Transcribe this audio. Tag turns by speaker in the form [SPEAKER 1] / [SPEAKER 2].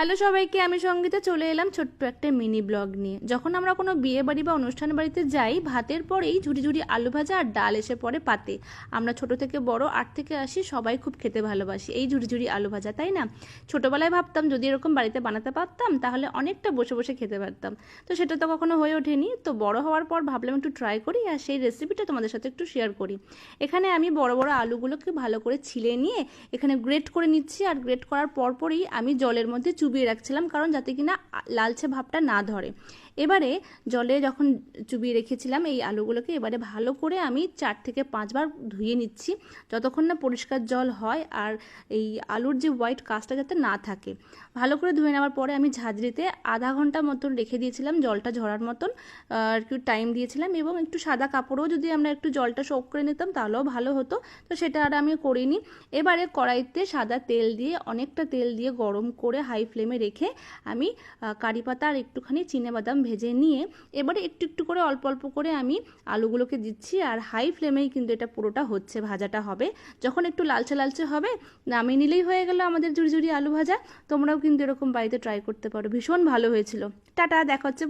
[SPEAKER 1] Hello সবাইকে, আমি সঙ্গীতা চলে এলাম ছোট্ট একটা মিনি ব্লগ নিয়ে। যখন আমরা কোনো বিয়ে বাড়ি বা অনুষ্ঠান বাড়িতে যাই, ভাতের পরেই ঝুড়ি ঝুড়ি আলু ভাজা আর ডাল এসে পড়ে পাতে। আমরা ছোট থেকে বড় 8 থেকে 80 সবাই খুব খেতে ভালোবাসি এই ঝুড়ি ঝুড়ি আলু ভাজা, তাই না? ছোটবেলায় ভাবতাম যদি এরকম বাড়িতে বানাতে পারতাম তাহলে অনেকটা বসে বসে খেতে পারতাম, তো সেটা তো কখনো হয়ে ওঠেনি। তো বড় হওয়ার পর ভাবলাম একটু ট্রাই করি আর সেই রেসিপিটা তোমাদের সাথে একটু শেয়ার করি। এখানে আমি বড় বড় আলুগুলোকে ভালো করে ছিলে নিয়ে এখানে গ্রেট করে নিচ্ছি, আর গ্রেট করার পরপরই আমি জলের মধ্যে চুবিয়ে রাখছিলাম, কারণ যাতে কিনা লালচে ভাবটা না ধরে। এবারে জলে যখন চুবিয়ে রেখেছিলাম এই আলুগুলোকে এবারে ভালো করে আমি 4 থেকে 5 বার ধুয়ে নিচ্ছি, যতক্ষণ না পরিষ্কার জল হয় আর এই আলুর যে হোয়াইট কাজটা যাতে না থাকে। ভালো করে ধুয়ে নেওয়ার পরে আমি ঝাঁঝরিতে আধা ঘন্টা মতন রেখে দিয়েছিলাম, জলটা ঝরার মতন আর একটু টাইম দিয়েছিলাম, এবং একটু সাদা কাপড়ও যদি আমরা একটু জলটা সোক করে নিতাম তাহলেও ভালো হতো, তো সেটা আর আমি করিনি। এবারে কড়াইতে সাদা তেল দিয়ে, অনেকটা তেল দিয়ে গরম করে হাই ফ্লেমে রেখে আমি কারি পাতা আর একটুখানি চিনেবাদাম ভেজে নিয়ে এবারে একটু একটু করে অল্প অল্প করে আমি আলুগুলোকে দিচ্ছি, আর হাই ফ্লেমেই কিন্তু এটা পুরোটা হচ্ছে, ভাজাটা হবে। যখন একটু লালচে লালচে হবে নামিয়ে নিলেই হয়ে গেল আমাদের ঝুড়ি ঝুড়ি আলু ভাজা। তোমরাও কিন্তু এরকম বাড়িতে ট্রাই করতে পারো, ভীষণ ভালো হয়েছিল। টাটা, দেখা হচ্ছে।